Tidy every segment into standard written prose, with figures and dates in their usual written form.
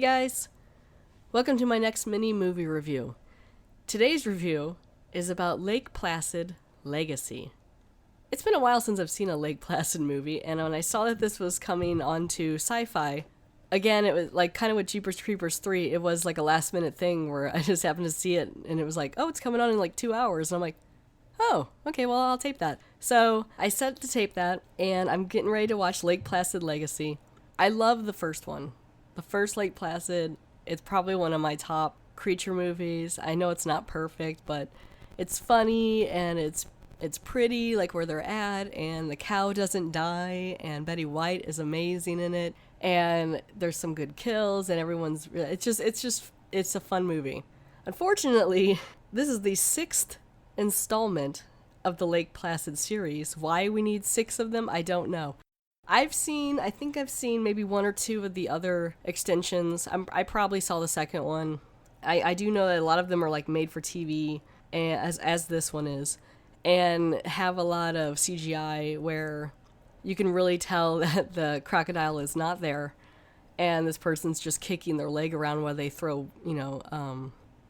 guys, welcome to my next mini movie review. Today's review is about Lake Placid Legacy. It's been a while since I've seen a Lake Placid movie, and when I saw that this was coming onto Sci-Fi, again, it was like kind of with Jeepers Creepers 3, it was like a last minute thing where I just happened to see it, and it was like, oh, it's coming on in like 2 hours, and I'm like, oh, okay, well, I'll tape that. So I set to tape that, and I'm getting ready to watch Lake Placid Legacy. I love the first one. The first Lake Placid, it's probably one of my top creature movies. I know it's not perfect, but it's funny and it's pretty, like where they're at, and the cow doesn't die, and Betty White is amazing in it, and there's some good kills, and it's a fun movie. Unfortunately, this is the 6th installment of the Lake Placid series. Why we need 6 of them, I don't know. I think I've seen maybe 1 or 2 of the other extensions. I probably saw the second one. I do know that a lot of them are like made for TV, and as this one is, and have a lot of CGI where you can really tell that the crocodile is not there, and this person's just kicking their leg around while they throw,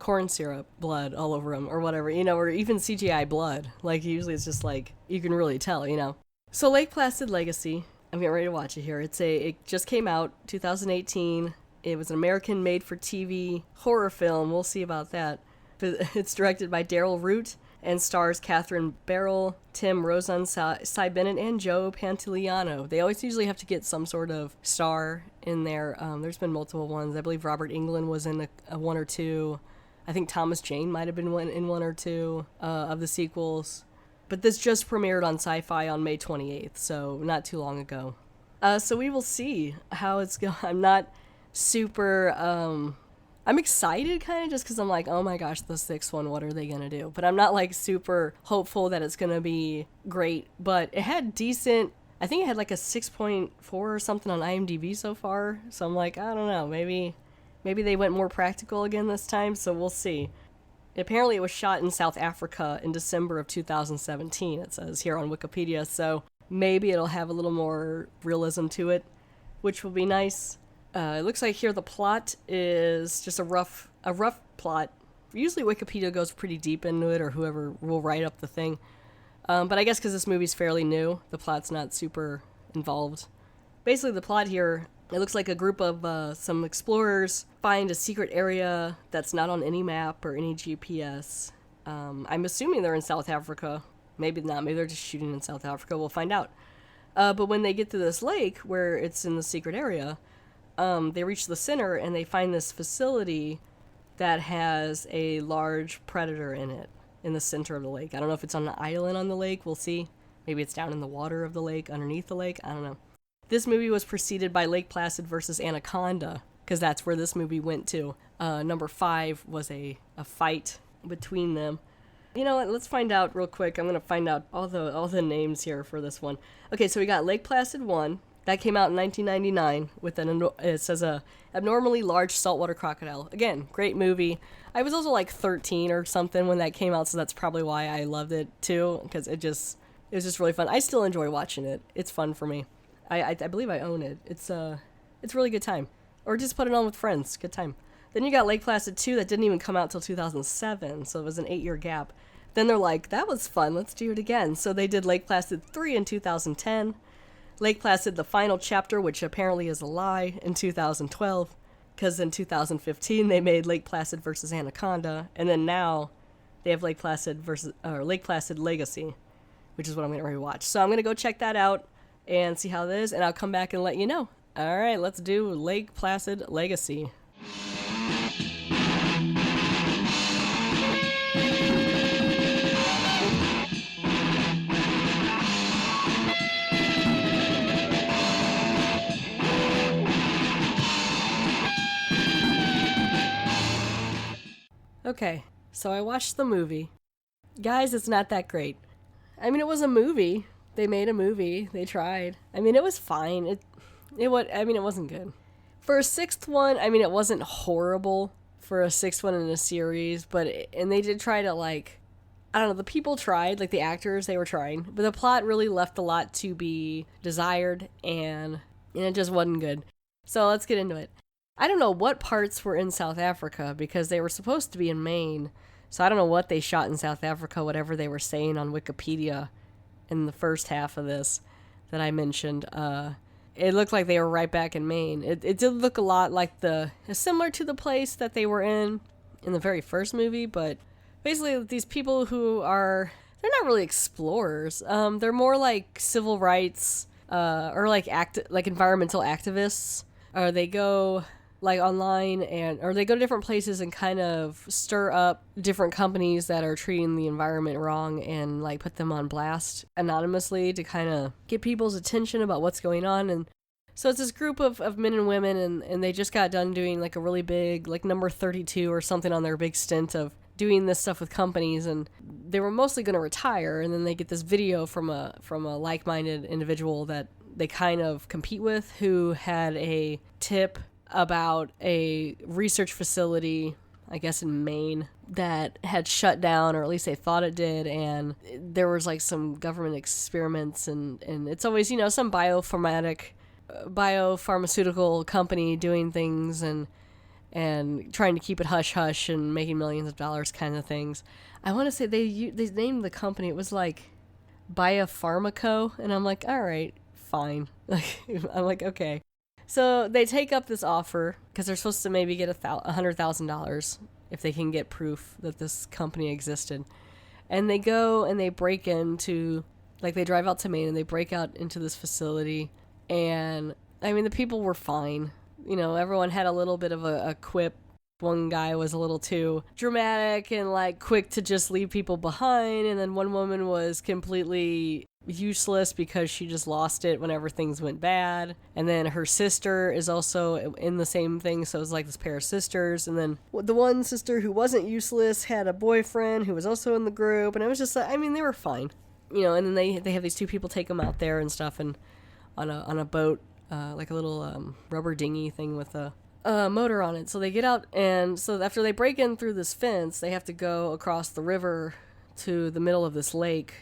corn syrup blood all over them or whatever, or even CGI blood. Like usually it's just like you can really tell, So Lake Placid Legacy. I'm getting ready to watch it here. It just came out, 2018. It was an American made-for-TV horror film. We'll see about that. It's directed by Daryl Root and stars Catherine Barrell, Tim Rozon, Cy Bennett, and Joe Pantoliano. They always usually have to get some sort of star in there. There's been multiple ones. I believe Robert Englund was in a 1 or 2. I think Thomas Jane might have been in 1 or 2 of the sequels. But this just premiered on Sci-Fi on May 28th, so not too long ago. So we will see how it's going. I'm not super... I'm excited kind of just because I'm like, oh my gosh, the 6th one, what are they going to do? But I'm not like super hopeful that it's going to be great. But it had decent... I think it had like a 6.4 or something on IMDb so far. So I'm like, I don't know, maybe they went more practical again this time, so we'll see. Apparently it was shot in South Africa in December of 2017, it says here on Wikipedia, so maybe it'll have a little more realism to it, which will be nice. It looks like here the plot is just a rough plot. Usually Wikipedia goes pretty deep into it, or whoever will write up the thing. But I guess because this movie's fairly new, the plot's not super involved. Basically the plot here, it looks like a group of some explorers find a secret area that's not on any map or any GPS. I'm assuming they're in South Africa. Maybe not. Maybe they're just shooting in South Africa. We'll find out. But when they get to this lake where it's in the secret area, they reach the center and they find this facility that has a large predator in it in the center of the lake. I don't know if it's on an island on the lake. We'll see. Maybe it's down in the water of the lake, underneath the lake. I don't know. This movie was preceded by Lake Placid versus Anaconda, because that's where this movie went to. Number 5 was a fight between them. You know what? Let's find out real quick. I'm going to find out all the names here for this one. Okay, so we got Lake Placid 1. That came out in 1999 with it says a abnormally large saltwater crocodile. Again, great movie. I was also like 13 or something when that came out, so that's probably why I loved it too, because it was just really fun. I still enjoy watching it. It's fun for me. I believe I own it. It's a really good time. Or just put it on with friends. Good time. Then you got Lake Placid 2 that didn't even come out till 2007, so it was an 8-year gap. Then they're like, that was fun, let's do it again. So they did Lake Placid 3 in 2010. Lake Placid, the final chapter, which apparently is a lie, in 2012. Because in 2015 they made Lake Placid versus Anaconda. And then now they have Lake Placid Legacy, which is what I'm going to rewatch. So I'm going to go check that out and see how it is, and I'll come back and let you know. All right, let's do Lake Placid Legacy. Okay, so I watched the movie. Guys, it's not that great. I mean, it was a movie. They made a movie. They tried. I mean, it was fine. It wasn't good. For a 6th one, I mean, it wasn't horrible for a 6th one in a series, and they did try to, like, I don't know, the people tried, like the actors, they were trying, but the plot really left a lot to be desired, and it just wasn't good. So let's get into it. I don't know what parts were in South Africa because they were supposed to be in Maine. So I don't know what they shot in South Africa, whatever they were saying on Wikipedia in the first half of this that I mentioned. It looked like they were right back in Maine. It did look a lot like similar to the place that they were in the very first movie, but basically these people who they're not really explorers. They're more like civil rights, or like environmental activists. Or they go like online or they go to different places and kind of stir up different companies that are treating the environment wrong and like put them on blast anonymously to kind of get people's attention about what's going on. And so it's this group of men and women, and they just got done doing like a really big, like number 32 or something on their big stint of doing this stuff with companies, and they were mostly going to retire, and then they get this video from a like-minded individual that they kind of compete with, who had a tip about a research facility, I guess in Maine, that had shut down, or at least they thought it did, and there was like some government experiments, and it's always, some biopharmaceutical company doing things and trying to keep it hush-hush and making millions of dollars kind of things. I want to say they named the company, it was like Biopharmaco, and I'm like, all right, fine. I'm like, okay. So they take up this offer because they're supposed to maybe get $100,000 if they can get proof that this company existed. And they go and they break into, like they drive out to Maine and they break out into this facility. And I mean, the people were fine. Everyone had a little bit of a quip. One guy was a little too dramatic and like quick to just leave people behind. And then one woman was completely useless because she just lost it whenever things went bad. And then her sister is also in the same thing, so it was like this pair of sisters. And then the one sister who wasn't useless had a boyfriend who was also in the group, and it was just like, I mean, they were fine, and then they have these two people take them out there and stuff, and on a boat, like a little rubber dinghy thing with a motor on it. So they get out, and so after they break in through this fence, they have to go across the river to the middle of this lake.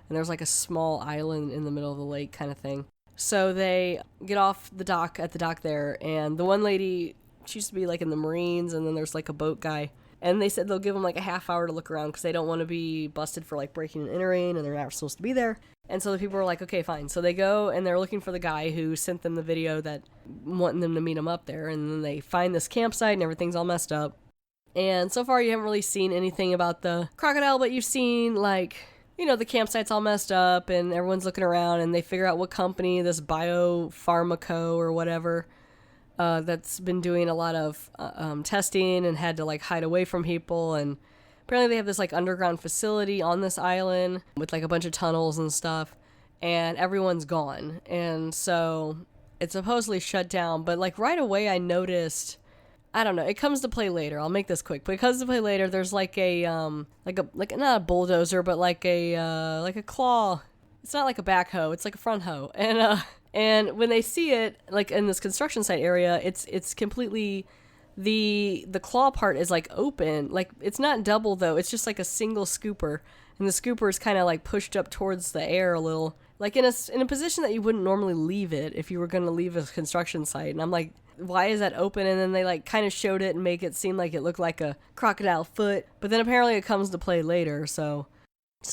And there's like a small island in the middle of the lake kind of thing. So they get off at the dock there, and the one lady, she used to be like in the Marines, and then there's like a boat guy. And they said they'll give them like a half hour to look around because they don't want to be busted for like breaking and entering, and they're not supposed to be there. And so the people were like, okay, fine. So they go and they're looking for the guy who sent them the video that wanting them to meet him up there. And then they find this campsite and everything's all messed up. And so far you haven't really seen anything about the crocodile, but you've seen like, the campsite's all messed up and everyone's looking around, and they figure out what company, this Biopharmaco or whatever, that's been doing a lot of testing and had to like hide away from people. And apparently they have this like underground facility on this island with like a bunch of tunnels and stuff, and everyone's gone. And so it's supposedly shut down, but like right away I noticed, I don't know, it comes to play later. I'll make this quick, but it comes to play later. There's like a not a bulldozer, but like a claw. It's not like a backhoe, it's like a front hoe. And when they see it, like in this construction site area, it's completely, the claw part is like open. Like it's not double though, it's just like a single scooper. And the scooper is kind of like pushed up towards the air a little, like in a position that you wouldn't normally leave it if you were going to leave a construction site. And I'm like, why is that open? And then they like kind of showed it and make it seem like it looked like a crocodile foot, but then apparently it comes to play later. So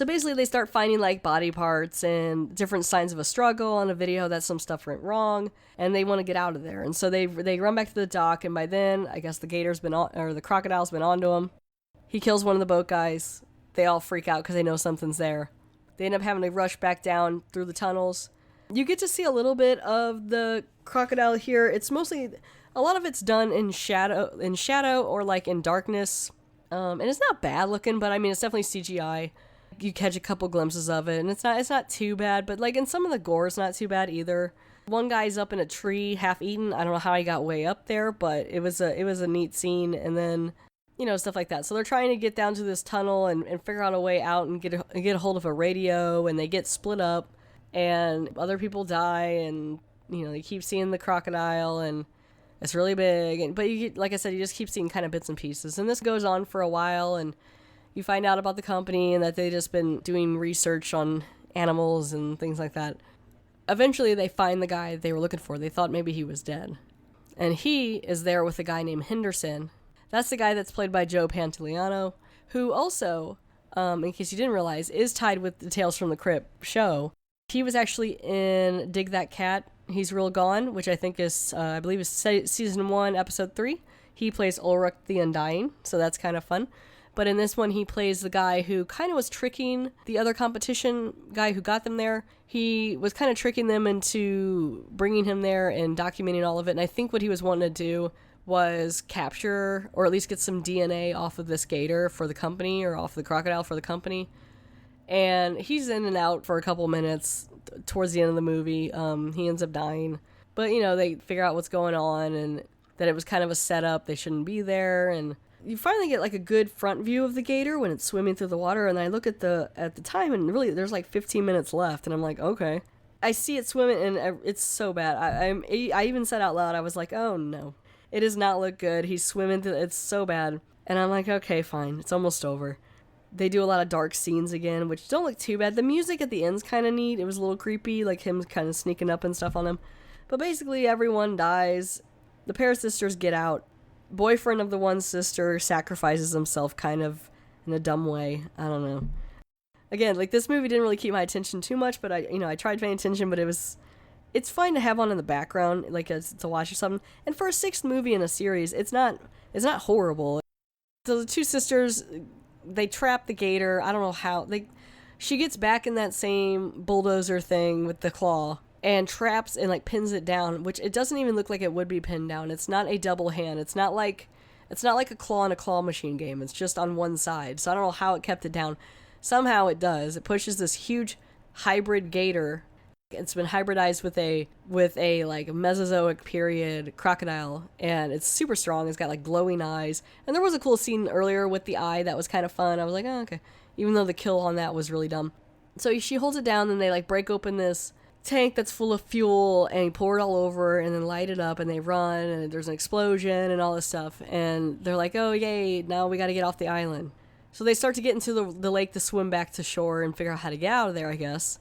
basically they start finding like body parts and different signs of a struggle on a video that some stuff went wrong, and they want to get out of there. And so they run back to the dock, and by then I guess the crocodile's been onto him. He kills one of the boat guys. They all freak out because they know something's there. They end up having to rush back down through the tunnels. You get to see a little bit of the crocodile here. It's mostly, a lot of it's done in shadow or like in darkness. And it's not bad looking, but I mean, it's definitely CGI. You catch a couple glimpses of it, and it's not too bad, but like in some of the gore, it's not too bad either. One guy's up in a tree, half eaten. I don't know how he got way up there, but it was a neat scene. And then, stuff like that. So they're trying to get down to this tunnel and figure out a way out and get a hold of a radio, and they get split up. And other people die, and they keep seeing the crocodile, and it's really big. But like I said, you just keep seeing kind of bits and pieces. And this goes on for a while, and you find out about the company and that they just been doing research on animals and things like that. Eventually, they find the guy they were looking for. They thought maybe he was dead, And he is there with a guy named Henderson. That's the guy that's played by Joe Pantoliano, who also, in case you didn't realize, is tied with the Tales from the Crypt show. He was actually in Dig That Cat, He's Real Gone, which I think is, I believe is season 1, episode 3. He plays Ulrich the Undying, so that's kind of fun. But in this one, he plays the guy who kind of was tricking the other competition guy who got them there. He was kind of tricking them into bringing him there and documenting all of it. And I think what he was wanting to do was capture, or at least get some DNA off of this gator for the company, or off the crocodile for the company. And he's in and out for a couple minutes towards the end of the movie. He ends up dying. But, you know, they figure out what's going on and that it was kind of a setup. They shouldn't be there. And you finally get like a good front view of the gator when it's swimming through the water. And I look at the time, and really there's like 15 minutes left. And I'm like, okay. I see it swimming, and it's so bad. I even said out loud, I was like, oh no. It does not look good. He's swimming through, it's so bad. And I'm like, okay, fine. It's almost over. They do a lot of dark scenes again, which don't look too bad. The music at the end's kind of neat. It was a little creepy, like him kind of sneaking up and stuff on him. But basically, everyone dies. The pair of sisters get out. Boyfriend of the one sister sacrifices himself kind of in a dumb way. I don't know. Again, like, this movie didn't really keep my attention too much, but I tried paying attention, but it's fine to have on in the background, like, to watch or something. And for a 6th movie in a series, it's not horrible. So the two sisters, they trap the gator. I don't know how. She gets back in that same bulldozer thing with the claw and traps and like pins it down, which it doesn't even look like it would be pinned down. It's not a double hand. It's not like a claw in a claw machine game. It's just on one side. So I don't know how it kept it down. Somehow it does. It pushes this huge hybrid gator. It's been hybridized with a like Mesozoic period crocodile, and it's super strong. It's got like glowing eyes, and there was a cool scene earlier with the eye that was kind of fun. I was like, oh, okay, even though the kill on that was really dumb. So she holds it down, and they like break open this tank that's full of fuel, and pour it all over, and then light it up, and they run, and there's an explosion and all this stuff, and they're like, oh yay, now we got to get off the island. So they start to get into the lake to swim back to shore and figure out how to get out of there, I guess.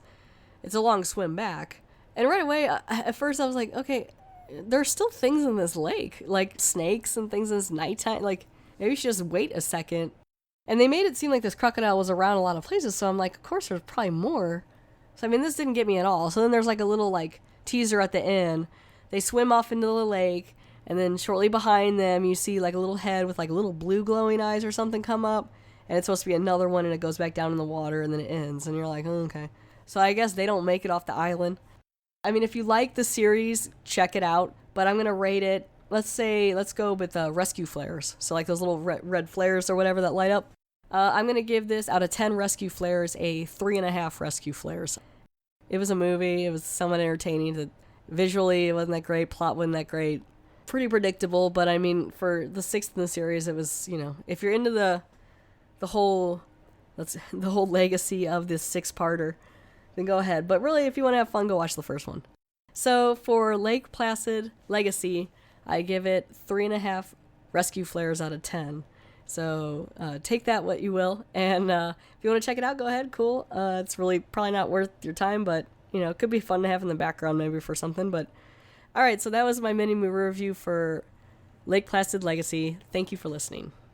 It's a long swim back. And right away, at first I was like, okay, there's still things in this lake, like snakes and things in this nighttime. Like, maybe we should just wait a second. And they made it seem like this crocodile was around a lot of places, so I'm like, of course there's probably more. So, I mean, this didn't get me at all. So then there's like a little like teaser at the end. They swim off into the lake, and then shortly behind them you see like a little head with like little blue glowing eyes or something come up. And it's supposed to be another one, and it goes back down in the water, and then it ends. And you're like, oh, okay. So I guess they don't make it off the island. I mean, if you like the series, check it out. But I'm going to rate it, let's go with rescue flares. So like those little red flares or whatever that light up. I'm going to give this, out of 10 rescue flares, a 3.5 rescue flares. It was a movie. It was somewhat entertaining. Visually, it wasn't that great. Plot wasn't that great. Pretty predictable. But I mean, for the 6th in the series, it was, if you're into the whole legacy of this 6-parter, then go ahead. But really, if you want to have fun, go watch the first one. So for Lake Placid Legacy, I give it 3.5 rescue flares out of 10. So take that what you will. And if you want to check it out, go ahead. Cool. It's really probably not worth your time, but it could be fun to have in the background maybe for something. But all right, so that was my mini movie review for Lake Placid Legacy. Thank you for listening.